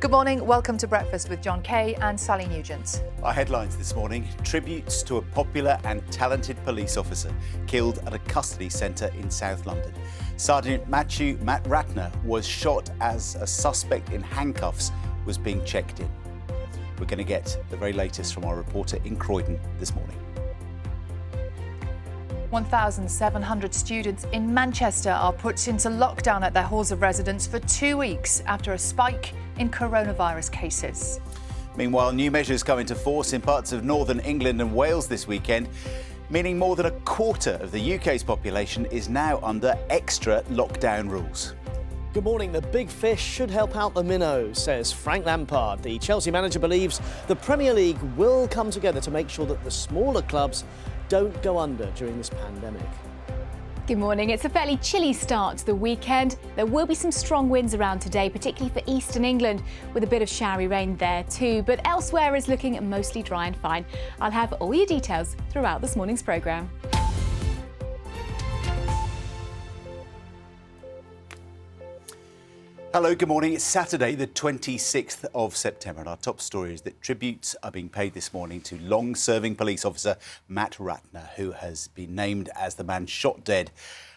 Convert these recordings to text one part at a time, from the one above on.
Good morning, welcome to Breakfast with John Kay and Sally Nugent. Our headlines this morning: tributes to a popular and talented police officer killed at a custody centre in South London. Sgt Matiu Ratana was shot as a suspect in handcuffs was being checked in. We're going to get the very latest from our reporter in Croydon this morning. 1,700 students in Manchester are put into lockdown at their halls of residence for 2 weeks after a spike in coronavirus cases. Meanwhile, new measures come into force in parts of northern England and Wales this weekend, meaning more than a quarter of the UK's population is now under extra lockdown rules. Good morning. The big fish should help out the minnows, says Frank Lampard. The Chelsea manager believes the Premier League will come together to make sure that the smaller clubs don't go under during this pandemic. Good morning. It's a fairly chilly start to the weekend. There will be some strong winds around today, particularly for eastern England, with a bit of showery rain there too. But elsewhere is looking mostly dry and fine. I'll have all your details throughout this morning's programme. Hello, good morning. It's Saturday, the 26th of September, and our top story is that tributes are being paid this morning to long-serving police officer Matt Ratana, who has been named as the man shot dead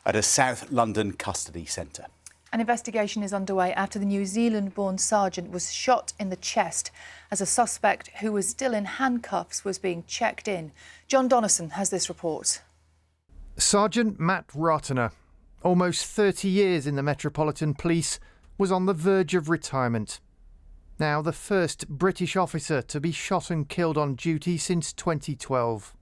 at a South London custody centre. An investigation is underway after the New Zealand-born sergeant was shot in the chest as a suspect who was still in handcuffs was being checked in. John Donnison has this report. Sgt Matt Ratana, almost 30 years in the Metropolitan Police, was on the verge of retirement. Now the first British officer to be shot and killed on duty since 2012.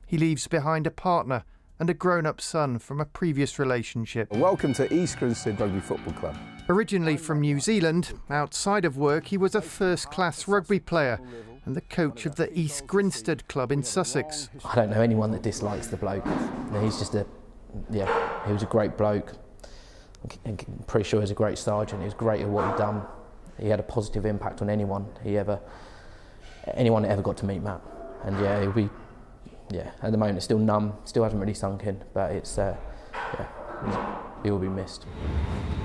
He leaves behind a partner and a grown-up son from a previous relationship. Welcome to East Grinstead Rugby Football Club. Originally from New Zealand, outside of work he was a first-class rugby player and the coach of the East Grinstead club in Sussex. I don't know anyone that dislikes the bloke. He's just he was a great bloke. I'm pretty sure he's a great sergeant. He was great at what he'd done. He had a positive impact on anyone that ever got to meet Matt. And at the moment it's still numb, still hasn't really sunk in, but he will be missed.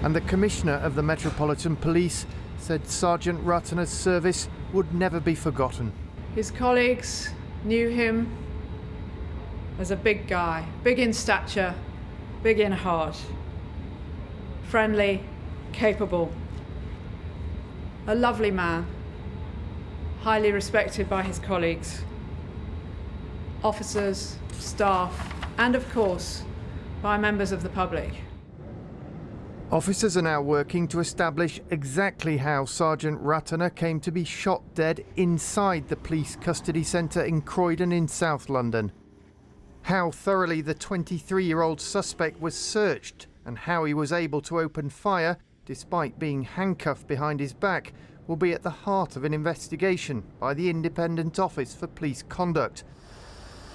And the Commissioner of the Metropolitan Police said Sgt Ratana's service would never be forgotten. His colleagues knew him as a big guy, big in stature, big in heart. Friendly, capable, a lovely man, highly respected by his colleagues, officers, staff, and of course, by members of the public. Officers are now working to establish exactly how Sgt Ratana came to be shot dead inside the police custody centre in Croydon in South London. How thoroughly the 23-year-old suspect was searched and how he was able to open fire, despite being handcuffed behind his back, will be at the heart of an investigation by the Independent Office for Police Conduct.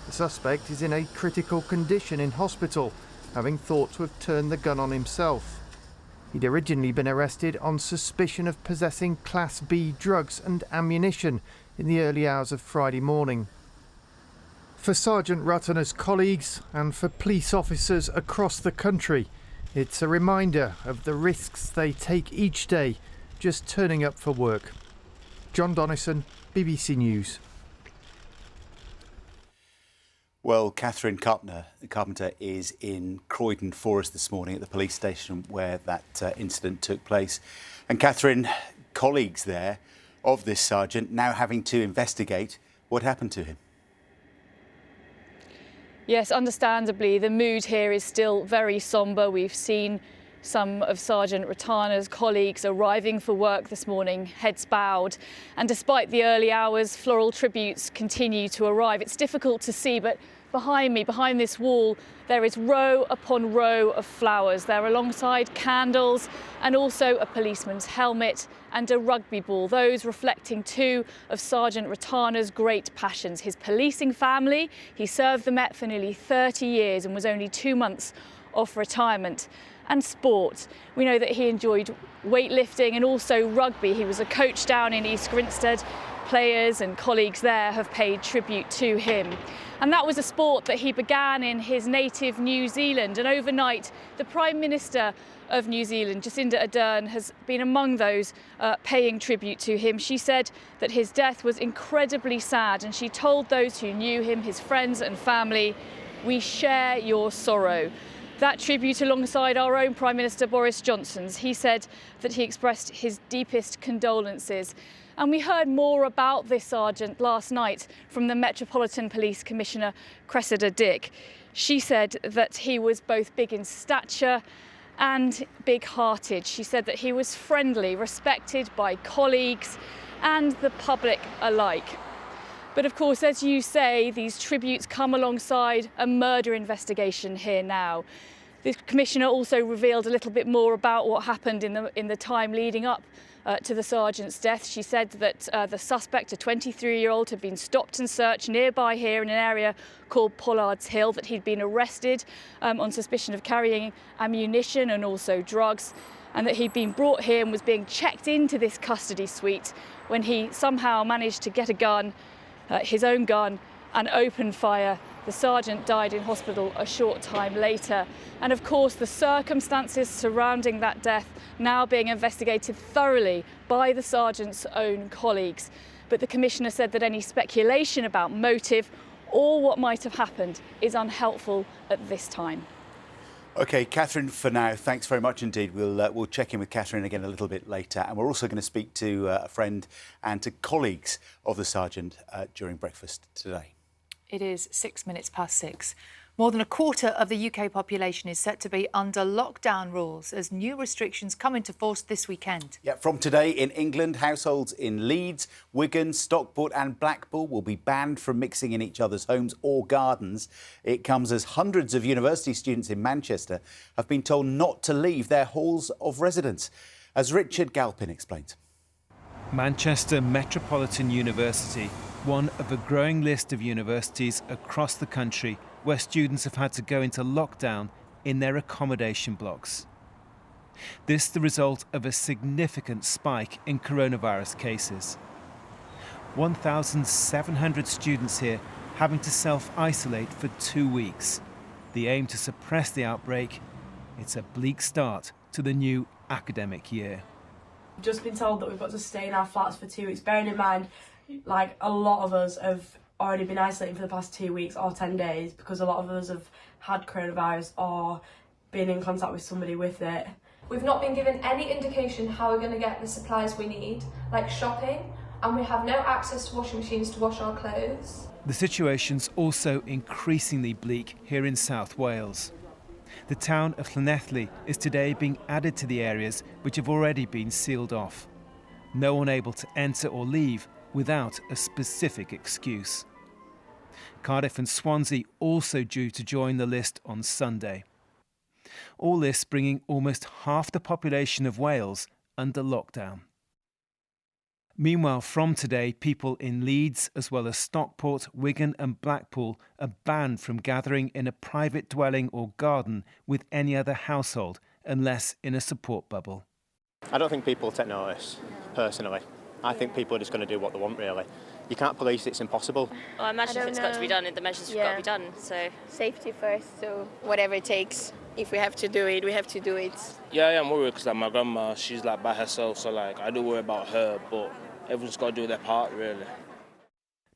The suspect is in a critical condition in hospital, having thought to have turned the gun on himself. He'd originally been arrested on suspicion of possessing Class B drugs and ammunition in the early hours of Friday morning. For Sgt Ratana's colleagues and for police officers across the country, it's a reminder of the risks they take each day just turning up for work. John Donnison, BBC News. Well, Catherine Carpenter is in Croydon for us this morning at the police station where that incident took place. And Catherine, colleagues there of this sergeant now having to investigate what happened to him. Yes, understandably, the mood here is still very sombre. We've seen some of Sgt Ratana's colleagues arriving for work this morning, heads bowed. And despite the early hours, floral tributes continue to arrive. It's difficult to see, but behind me, behind this wall, there is row upon row of flowers. They're alongside candles and also a policeman's helmet and a rugby ball, those reflecting two of Sgt Ratana's great passions. His policing family. He served the Met for nearly 30 years and was only 2 months off retirement. And sport. We know that he enjoyed weightlifting and also rugby. He was a coach down in East Grinstead players and colleagues there have paid tribute to him. And that was a sport that he began in his native New Zealand. And overnight, the Prime Minister of New Zealand, Jacinda Ardern, has been among those paying tribute to him. She said that his death was incredibly sad, and she told those who knew him, his friends and family, "We share your sorrow." That tribute alongside our own Prime Minister Boris Johnson's. He said that he expressed his deepest condolences. And we heard more about this sergeant last night from the Metropolitan Police Commissioner, Cressida Dick. She said that he was both big in stature and big-hearted. She said that he was friendly, respected by colleagues and the public alike. But of course, as you say, these tributes come alongside a murder investigation here now. The Commissioner also revealed a little bit more about what happened in the time leading up to the sergeant's death. She said that the suspect, a 23-year-old, had been stopped and searched nearby here in an area called Pollard's Hill, that he'd been arrested on suspicion of carrying ammunition and also drugs, and that he'd been brought here and was being checked into this custody suite when he somehow managed to get a gun, his own gun, and open fire. The sergeant died in hospital a short time later. And of course, the circumstances surrounding that death now being investigated thoroughly by the sergeant's own colleagues. But the Commissioner said that any speculation about motive or what might have happened is unhelpful at this time. OK, Catherine, for now, thanks very much indeed. We'll check in with Catherine again a little bit later. And we're also going to speak to a friend and to colleagues of the sergeant during breakfast today. It is 6 minutes past 6. More than a quarter of the UK population is set to be under lockdown rules as new restrictions come into force this weekend. Yeah, from today in England, households in Leeds, Wigan, Stockport and Blackpool will be banned from mixing in each other's homes or gardens. It comes as hundreds of university students in Manchester have been told not to leave their halls of residence. As Richard Galpin explains. Manchester Metropolitan University, one of a growing list of universities across the country where students have had to go into lockdown in their accommodation blocks. This the result of a significant spike in coronavirus cases. 1,700 students here having to self-isolate for 2 weeks. The aim to suppress the outbreak. It's a bleak start to the new academic year. We've just been told that we've got to stay in our flats for 2 weeks, bearing in mind, like, a lot of us have already been isolating for the past 2 weeks or 10 days because a lot of us have had coronavirus or been in contact with somebody with it. We've not been given any indication how we're going to get the supplies we need, like shopping, and we have no access to washing machines to wash our clothes. The situation's also increasingly bleak here in South Wales. The town of Llanelli is today being added to the areas which have already been sealed off. No one able to enter or leave without a specific excuse. Cardiff and Swansea also due to join the list on Sunday. All this bringing almost half the population of Wales under lockdown. Meanwhile, from today, people in Leeds, as well as Stockport, Wigan and Blackpool, are banned from gathering in a private dwelling or garden with any other household, unless in a support bubble. I don't think people will take notice, personally. I think people are just going to do what they want, really. You can't police it, it's impossible. Well, I imagine if it's got to be done, the measures have got to be done, so... Safety first, so whatever it takes. If we have to do it, we have to do it. Yeah, I am worried because my grandma, she's by herself, so I do worry about her, but everyone's got to do their part, really.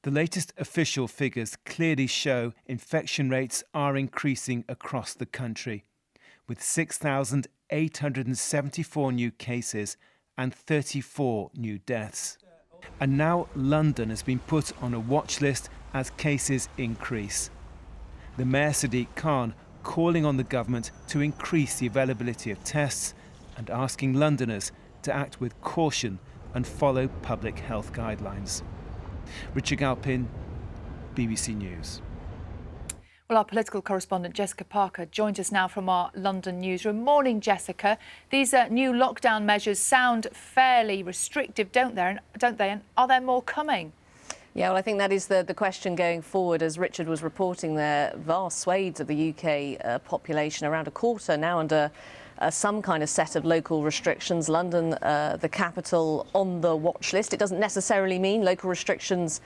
The latest official figures clearly show infection rates are increasing across the country, with 6,874 new cases and 34 new deaths. And now London has been put on a watch list as cases increase. The Mayor Sadiq Khan calling on the government to increase the availability of tests and asking Londoners to act with caution and follow public health guidelines. Richard Galpin, BBC News. Well, our political correspondent Jessica Parker joins us now from our London newsroom. Morning, Jessica. These new lockdown measures sound fairly restrictive, don't they? And are there more coming? Yeah, well, I think that is the question going forward. As Richard was reporting there, vast swathes of the UK population, around a quarter now under some kind of set of local restrictions. London, the capital, on the watch list. It doesn't necessarily mean local restrictions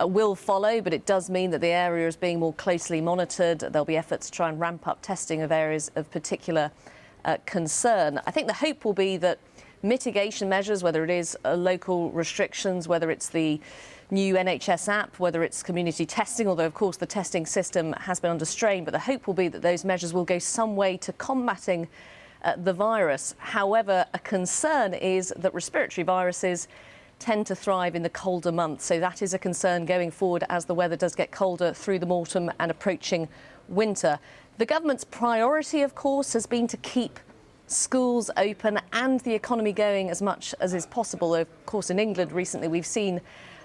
will follow, but it does mean that the area is being more closely monitored. There'll be efforts to try and ramp up testing of areas of particular concern. I think the hope will be that mitigation measures, whether it is local restrictions, whether it's the new NHS app, whether it's community testing, although of course the testing system has been under strain, but the hope will be that those measures will go some way to combating the virus. However, a concern is that respiratory viruses tend to thrive in the colder months, so that is a concern going forward as the weather does get colder through the autumn and approaching winter. The government's priority, of course, has been to keep schools open and the economy going as much as is possible. Of course, in England recently we've seen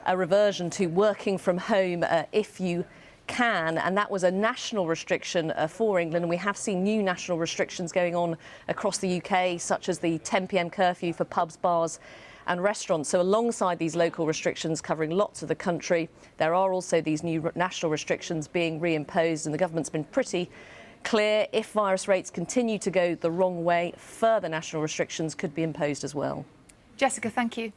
a reversion to working from home if you can, and that was a national restriction for England, and we have seen new national restrictions going on across the UK, such as the 10 p.m. curfew for pubs, bars and restaurants. So alongside these local restrictions covering lots of the country, there are also these new national restrictions being reimposed, and the government's been pretty clear. If virus rates continue to go the wrong way, further national restrictions could be imposed as well. Jessica, thank you.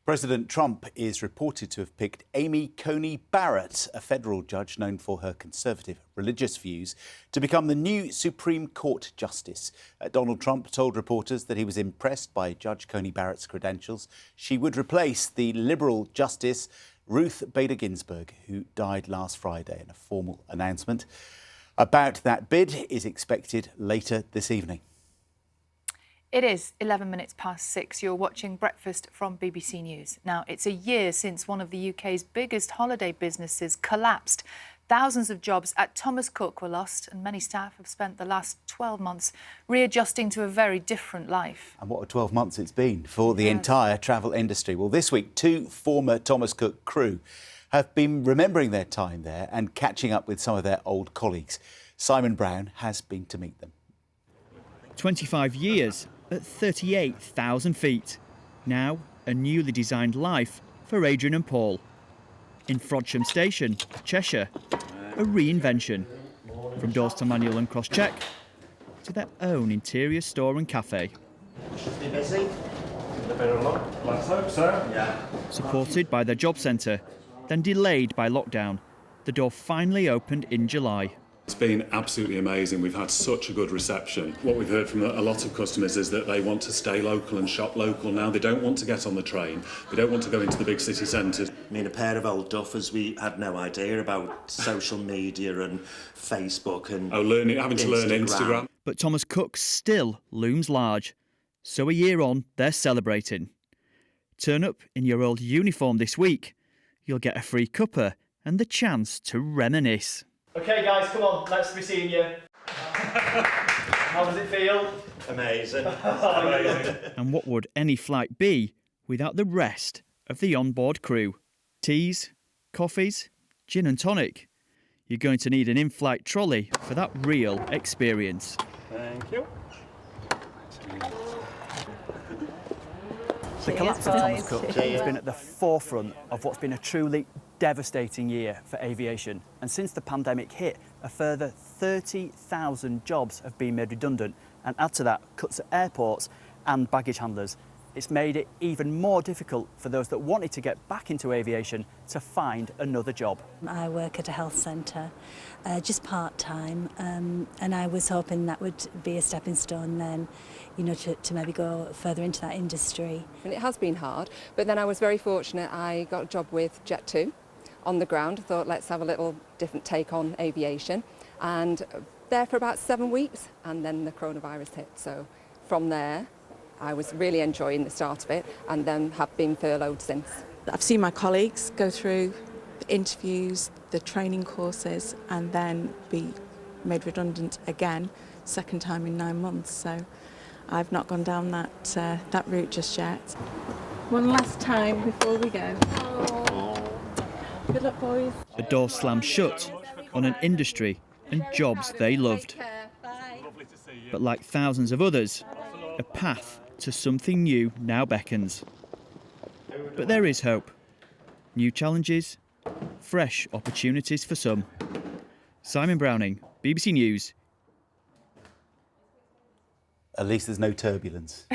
President Trump is reported to have picked Amy Coney Barrett, a federal judge known for her conservative religious views, to become the new Supreme Court justice. Donald Trump told reporters that he was impressed by Judge Coney Barrett's credentials. She would replace the Liberal Justice Ruth Bader Ginsburg, who died last Friday, in a formal announcement about that bid is expected later this evening. It is 11 minutes past 6. You're watching Breakfast from BBC News. Now, it's a year since one of the UK's biggest holiday businesses collapsed. Thousands of jobs at Thomas Cook were lost, and many staff have spent the last 12 months readjusting to a very different life. And what a 12 months it's been for the entire travel industry. Well, this week, 2 former Thomas Cook crew have been remembering their time there and catching up with some of their old colleagues. Simon Brown has been to meet them. 25 years at 38,000 feet. Now, a newly designed life for Adrian and Paul. In Frodsham Station, Cheshire, a reinvention. From doors to manual and cross-check to their own interior store and cafe. Be busy? A bit of luck, let's hope so. Yeah. Supported by their job centre, then delayed by lockdown, the door finally opened in July. It's been absolutely amazing. We've had such a good reception. What we've heard from a lot of customers is that they want to stay local and shop local now. They don't want to get on the train. They don't want to go into the big city centres. I mean, a pair of old duffers, we had no idea about social media and Facebook and having to learn Instagram. But Thomas Cook still looms large. So a year on, they're celebrating. Turn up in your old uniform this week. You'll get a free cuppa and the chance to reminisce. OK, guys, come on, let's be seeing you. How does it feel? Amazing. And what would any flight be without the rest of the onboard crew? Teas, coffees, gin and tonic. You're going to need an in-flight trolley for that real experience. Thank you. The collapse of Thomas Cook has been at the forefront of what's been a truly devastating year for aviation. And since the pandemic hit, a further 30,000 jobs have been made redundant. And add to that, cuts at airports and baggage handlers. It's made it even more difficult for those that wanted to get back into aviation to find another job. I work at a health centre, just part-time, and I was hoping that would be a stepping stone then, you know, to maybe go further into that industry. And it has been hard, but then I was very fortunate. I got a job with Jet2 on the ground. I thought, let's have a little different take on aviation, and there for about 7 weeks, and then the coronavirus hit. So from there, I was really enjoying the start of it, and then have been furloughed since. I've seen my colleagues go through the interviews, the training courses, and then be made redundant again, second time in 9 months. So I've not gone down that route just yet. One last time before we go. Good luck, boys. A door slammed shut on an industry and jobs they loved. But like thousands of others, a path to something new now beckons. But there is hope. New challenges, fresh opportunities for some. Simon Browning, BBC News. At least there's no turbulence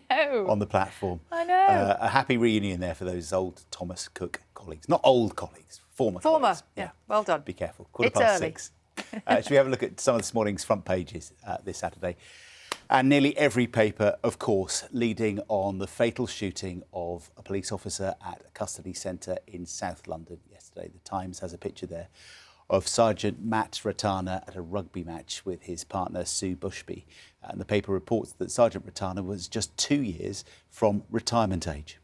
No. on the platform. I know. A happy reunion there for those old Thomas Cook colleagues. Not old colleagues, former colleagues. Yeah, well done. Be careful. It's early. 6:15. Should we have a look at some of this morning's front pages this Saturday? And nearly every paper, of course, leading on the fatal shooting of a police officer at a custody centre in South London yesterday. The Times has a picture there of Sgt Matt Ratana at a rugby match with his partner Sue Bushby. And the paper reports that Sgt Ratana was just 2 years from retirement age.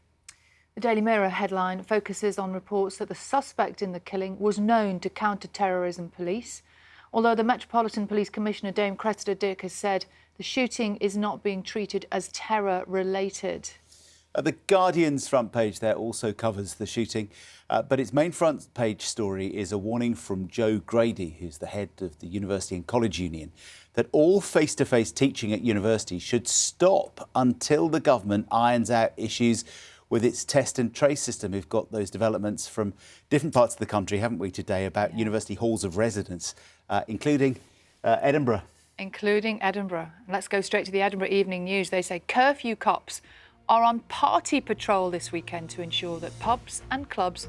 The Daily Mirror headline focuses on reports that the suspect in the killing was known to counter-terrorism police, although the Metropolitan Police Commissioner Dame Cressida Dick has said the shooting is not being treated as terror-related. The Guardian's front page there also covers the shooting, but its main front page story is a warning from Joe Grady, who's the head of the University and College Union, that all face-to-face teaching at universities should stop until the government irons out issues with its test and trace system. We've got those developments from different parts of the country, haven't we, today, about university halls of residence, including Edinburgh. Including Edinburgh. Let's go straight to the Edinburgh Evening News. They say curfew cops are on party patrol this weekend to ensure that pubs and clubs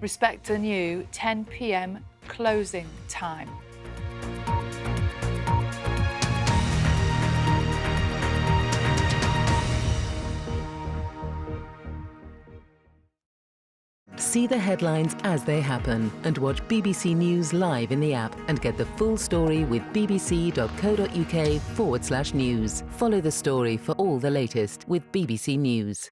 respect the new 10 p.m. closing time. See the headlines as they happen and watch BBC News live in the app and get the full story with bbc.co.uk/news. Follow the story for all the latest with BBC News.